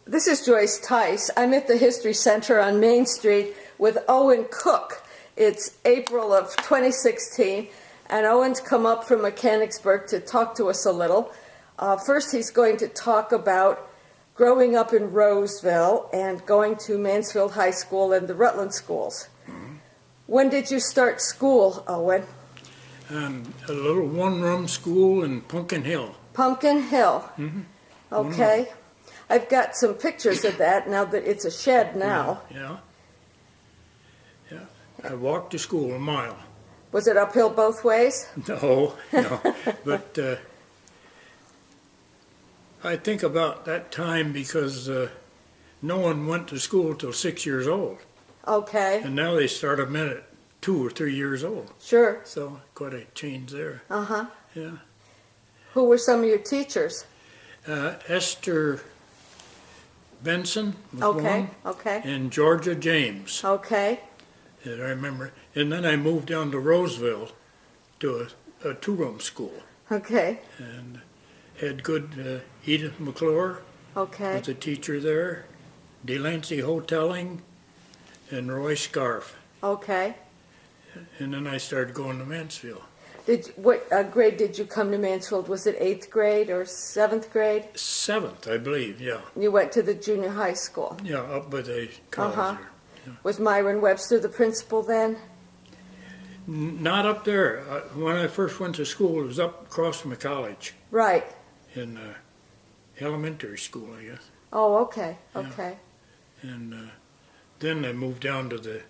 This is Joyce Tice. I'm at the History Center on Main Street with Owen Cook. It's April of 2016, and Owen's come up from Mechanicsburg to talk to us a little. First, he's going to talk about growing up in Roseville and going to Mansfield High School and the Rutland schools. When did you start school, Owen? A little one-room school in Pumpkin Hill. Pumpkin Hill. Mm-hmm. Okay. I've got some pictures of that now that it's a shed now. Yeah. I walked to school a mile. Was it uphill both ways? No. But I think about that time because no one went to school till 6 years old. Okay. And now they start them in at 2 or 3 years old. Sure. So quite a change there. Uh-huh. Yeah. Who were some of your teachers? Esther Benson was one. Okay. And Georgia James. Okay. And I remember. And then I moved down to Roseville to a two-room school. Okay. And had good Edith McClure Okay. was a teacher there, Delancey Hoteling, and Roy Scarf. Okay. And then I started going to Mansfield. What grade did you come to Mansfield? Was it 8th grade or 7th grade? 7th, I believe, yeah. You went to the junior high school. Yeah, up by the college there. Yeah. Was Myron Webster the principal then? Not up there. When I first went to school, it was up across from the college. Right. In elementary school, I guess. Oh, okay. Yeah. Okay. And then I moved down to the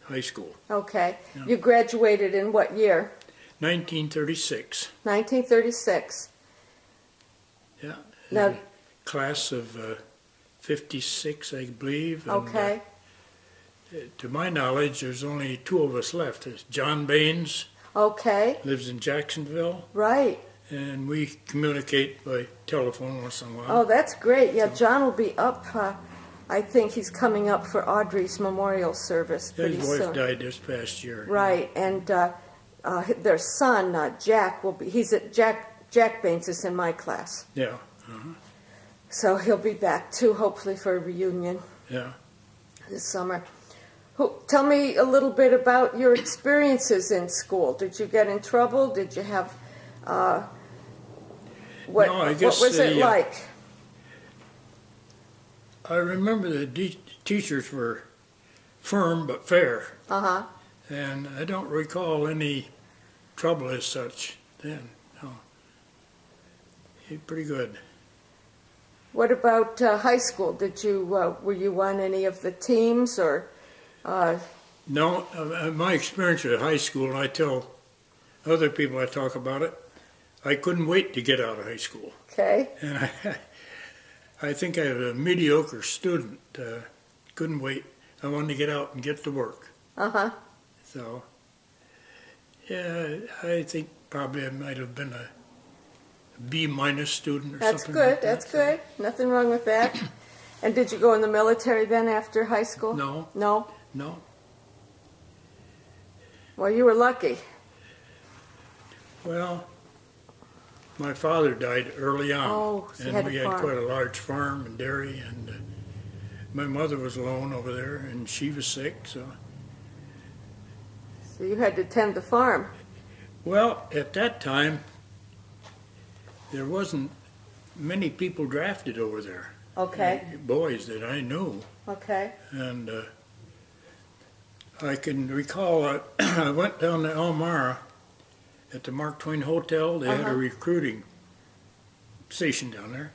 high school. Okay. Yeah. You graduated in what year? 1936. 1936. Yeah. Now, Class of 56, I believe. And, okay. to my knowledge, there's only 2 of us left. There's John Baines, Okay. lives in Jacksonville, Right. and we communicate by telephone once in a while. Oh, that's great. Yeah, John will be up. I think he's coming up for Audrey's memorial service pretty His wife soon. died this past year. Right, and their son, Jack, will be. He's at Jack Baines is in my class, Yeah. Uh-huh. so he'll be back too, hopefully for a reunion Yeah. this summer. Tell me a little bit about your experiences in school. Did you get in trouble? Did you have what? No, I guess what was it like? I remember the teachers were firm but fair. Uh-huh. And I don't recall any trouble as such then. No. Pretty good. What about high school? Did you were you on any of the teams or? No, my experience at high school, I tell other people I talk about it, I couldn't wait to get out of high school. Okay. And I think I was a mediocre student. Couldn't wait. I wanted to get out and get to work. Uh-huh. So, yeah, I think probably I might have been a B- student or That's something good. like that. That's good. Nothing wrong with that. And did you go in the military then after high school? No. No? No. Well, you were lucky. Well, my father died early on. Oh, so you and had we a had farm. quite a large farm and dairy, and my mother was alone over there, and she was sick, so. So you had to tend the farm. Well, at that time, there wasn't many people drafted over there. Okay. Boys that I knew. Okay. And I can recall I went down to Elmira at the Mark Twain Hotel. They had a recruiting station down there.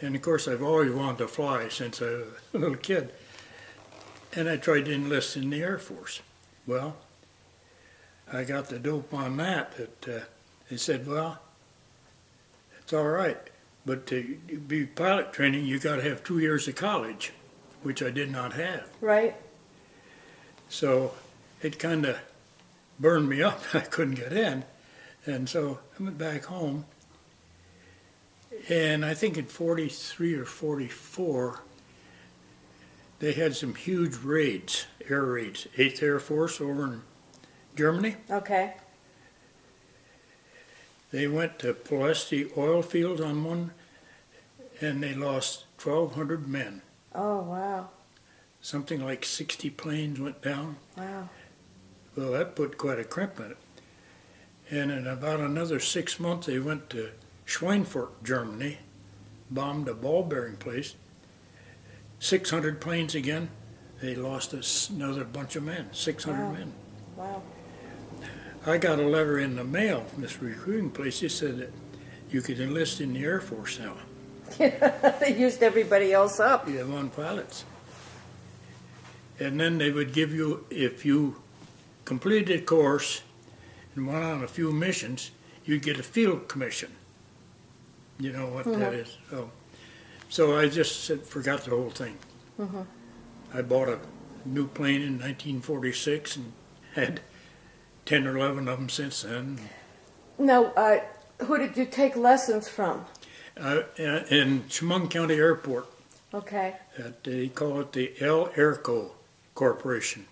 And of course, I've always wanted to fly since I was a little kid. And I tried to enlist in the Air Force. Well, I got the dope on that they said, well, it's all right. But to be pilot training, you got to have 2 years of college, which I did not have. Right. So it kind of burned me up. I couldn't get in. And so I went back home. And I think in 43 or 44, they had some huge raids, air raids, 8th Air Force over in Germany. Okay. They went to Pulaski oil fields on one, and they lost 1,200 men Oh, wow. Something like 60 planes went down. Wow. Well, that put quite a crimp in it. And in about another 6 months, they went to Schweinfurt, Germany, bombed a ball bearing place. 600 planes again. They lost another bunch of men, 600 Wow. men. Wow. I got a letter in the mail from this recruiting place. It said that you could enlist in the Air Force now. They used everybody else up. You have on pilots. And then they would give you, if you completed a course and went on a few missions, you'd get a field commission. You know what that is. So I just forgot the whole thing. I bought a new plane in 1946 and had 10 or 11 of them since then. Now, who did you take lessons from? In Chemung County Airport. Okay. They call it the El Airco Corporation.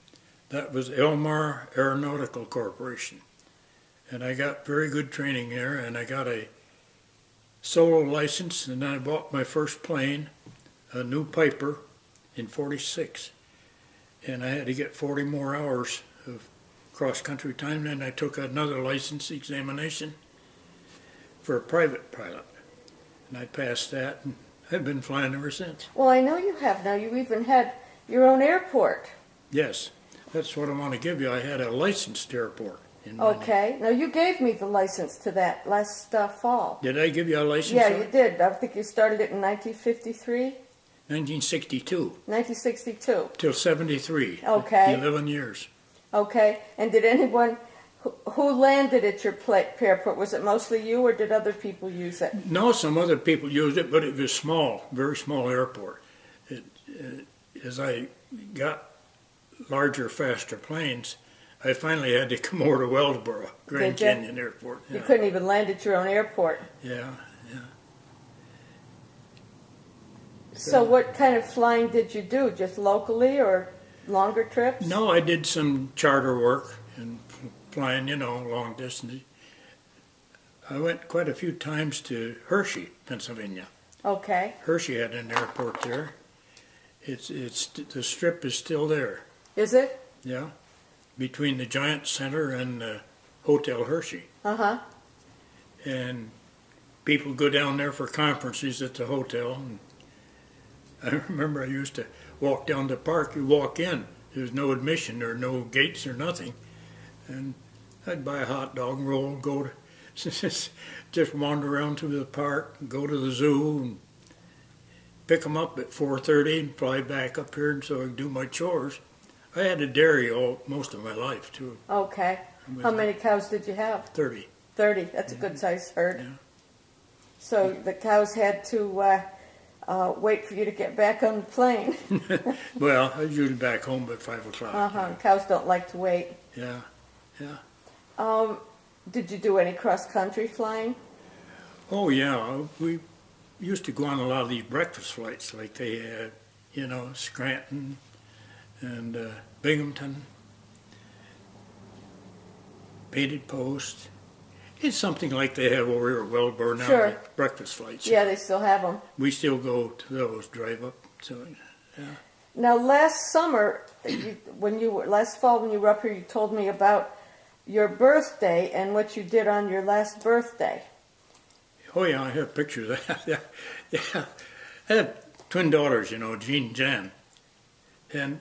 That was Elmar Aeronautical Corporation. And I got very good training there, and I got a solo license, and I bought my first plane, a new Piper, in '46. And I had to get 40 more hours of cross-country time. Then I took another license examination for a private pilot. And I passed that, and I've been flying ever since. Well, I know you have now. You even had your own airport. Yes, that's what I want to give you. I had a licensed airport. Okay. Now, you gave me the license to that last fall. Did I give you a license? Yeah, you did. I think you started it in 1953? 1962. 1962. Till 73. Okay. 11 years. Okay. And did anyone, who landed at your airport? Was it mostly you, or did other people use it? No, some other people used it, but it was small, very small airport. As I got larger, faster planes, I finally had to come over to Wellsboro, Grand Canyon Airport. You couldn't even land at your own airport. Yeah. So what kind of flying did you do? Just locally or longer trips? No, I did some charter work and flying, long distance. I went quite a few times to Hershey, Pennsylvania. Okay. Hershey had an airport there. The strip is still there. Is it? Yeah, between the Giant Center and the Hotel Hershey. And people go down there for conferences at the hotel. And I remember I used to walk down the park. You walk in. There was no admission. There were no gates or nothing. And I'd buy a hot dog and roll, go to, just wander around through the park, go to the zoo, and pick them up at 4:30 and fly back up here so I could do my chores. I had a dairy most of my life, too. Okay. How many cows did you have? 30. 30. That's a good sized herd. Yeah. So the cows had to wait for you to get back on the plane. Well, I was usually back home by 5 o'clock. Cows don't like to wait. Yeah. Did you do any cross-country flying? Oh, yeah. We used to go on a lot of these breakfast flights like they had, Scranton and Binghamton, Painted Post. It's something like they have over here at Wellsboro now, Sure. like breakfast flights. Yeah, they still have them. We still go to those, drive up. So, yeah. Now, last summer, last fall when you were up here, you told me about your birthday and what you did on your last birthday. Oh, yeah, I have pictures of that. Yeah. I have twin daughters, Jean and Jan. And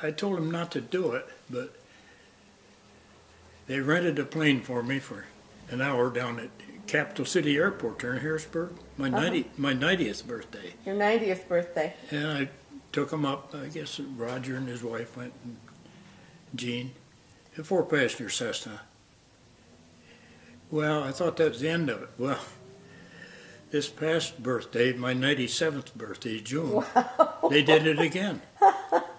I told them not to do it, but they rented a plane for me for an hour down at Capital City Airport there in Harrisburg, my 90th birthday. Your 90th birthday. And I took them up. I guess Roger and his wife went, and Jean, a 4-passenger Cessna. Well, I thought that was the end of it. Well, this past birthday, my 97th birthday, June, wow. They did it again.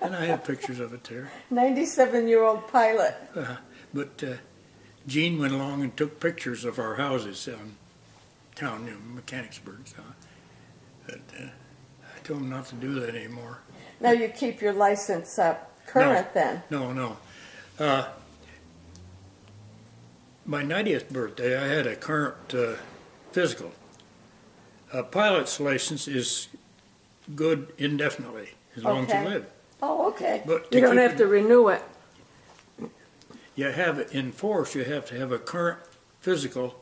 And I have pictures of it there. 97-year-old pilot. But Jean went along and took pictures of our houses downtown, Mechanicsburg. So, but I told him not to do that anymore. Now you keep your license current then? No. My 90th birthday, I had a current physical. A pilot's license is good indefinitely, as long as Okay. you live. Oh, okay. But You to don't keep have it- to renew it. You have it in force, you have to have a current physical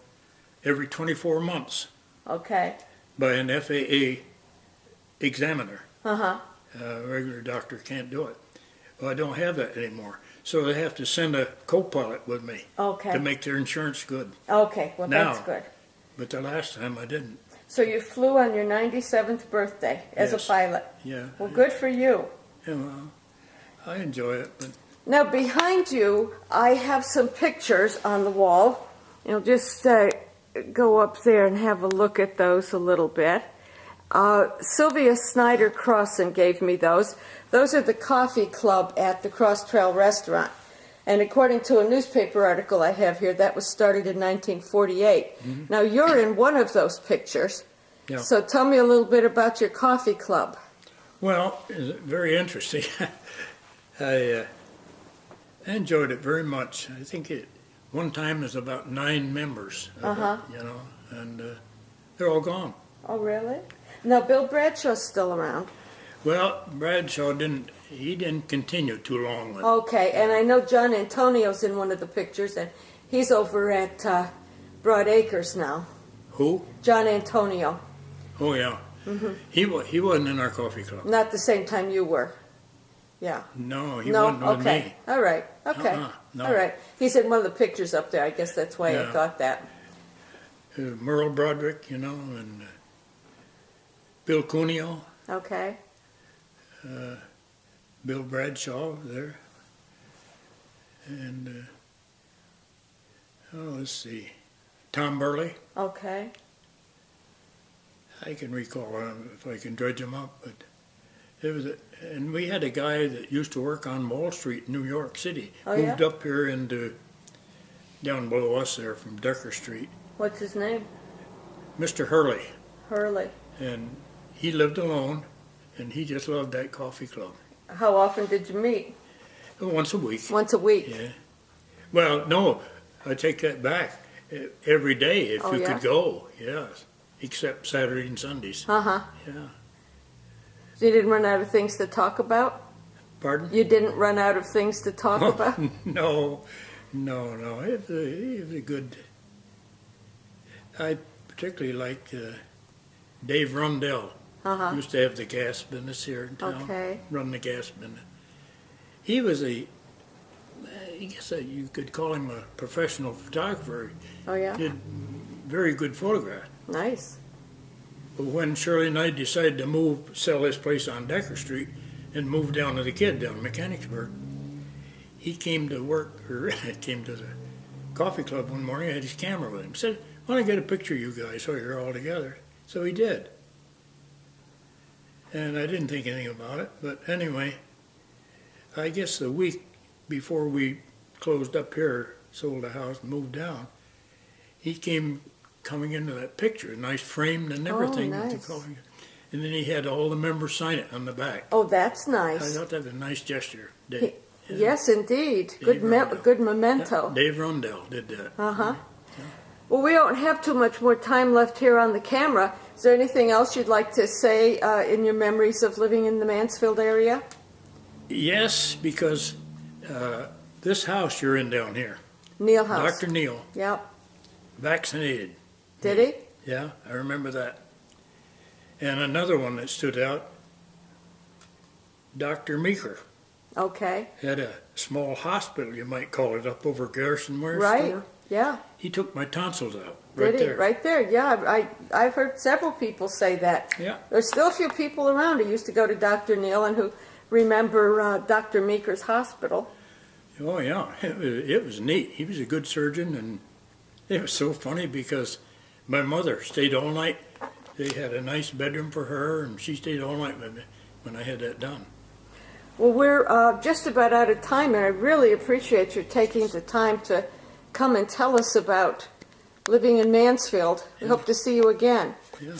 every 24 months Okay. by an FAA examiner. Uh-huh. A regular doctor can't do it. Well, I don't have that anymore. So they have to send a co-pilot with me Okay. to make their insurance good. Okay, well, that's Now. good. But the last time I didn't. So you flew on your 97th birthday as Yes. a pilot. Yeah. Well, good for you. Yeah, well, I enjoy it, but Now, behind you, I have some pictures on the wall. You'll just go up there and have a look at those a little bit. Sylvia Snyder Crossan gave me those. Those are the coffee club at the Cross Trail Restaurant. And according to a newspaper article I have here, that was started in 1948. Now, you're in one of those pictures. Yeah. So tell me a little bit about your coffee club. well, it's very interesting. I enjoyed it very much. I think one time there's about 9 members of it, you know, and they're all gone. Oh, really? Now, Bill Bradshaw's still around. Well, Bradshaw didn't continue too long with it. Okay, and I know John Antonio's in one of the pictures, and he's over at Broad Acres now. Who? John Antonio. Oh, yeah. He wasn't in our coffee club. Not the same time you were. Yeah. No, he No? wasn't with Okay. me. All right. Okay. No. All right. He's in one of the pictures up there. I guess that's why I Yeah. thought that. Merle Broderick, you know, and Bill Cuneo, Okay. Bill Bradshaw there. And, let's see, Tom Burley. Okay. I can recall if I can dredge him up, but it was, and we had a guy that used to work on Wall Street in New York City. Oh, yeah? Moved up here down below us there from Decker Street. What's his name? Mr. Hurley. Hurley. And he lived alone, and he just loved that coffee club. How often did you meet? Once a week. Once a week. Yeah. Well, no, I take that back. Every day, if Oh, you yeah? could go, yes. Except Saturday and Sundays. Uh-huh. Yeah. So you didn't run out of things to talk about? Pardon? You didn't run out of things to talk about? No. It was a good. I particularly liked Dave Rundell. Uh-huh. Used to have the gas business here in town. Okay. Run the gas business. He was I guess you could call him a professional photographer. Oh, yeah? Did very good photographs. Nice. But when Shirley and I decided to sell this place on Decker Street and move down to the Kid down in Mechanicsburg, he came to came to the coffee club one morning. I had his camera with him. Said, "I want to get a picture of you guys so you're all together." So he did. And I didn't think anything about it. But anyway, I guess the week before we closed up here, sold the house, and moved down, he came coming into that picture, nice framed and everything. Oh, With nice. the coffee. And then he had all the members sign it on the back. Oh, that's I nice. thought that was a nice gesture. Dave, Yes, indeed. Dave Rundell. Good memento. Dave Rundell did that. Uh-huh. Well, we don't have too much more time left here on the camera. Is there anything else you'd like to say in your memories of living in the Mansfield area? Yes, because this house you're in down here, Neil House. Dr. Neal, Yep. vaccinated. Did he? Yeah, I remember that. And another one that stood out, Dr. Meeker Okay. had a small hospital, you might call it, up over Garrison Ware's Right. store. Yeah. He took my tonsils out Did right he? there. Right there. Yeah. I've heard several people say that. Yeah. There's still a few people around who used to go to Dr. Neal and who remember Dr. Meeker's hospital. Oh yeah, it was neat. He was a good surgeon, and it was so funny because my mother stayed all night. They had a nice bedroom for her, and she stayed all night with me when I had that done. Well, we're just about out of time, and I really appreciate you taking the time to come and tell us about living in Mansfield. We hope to see you again. Yeah.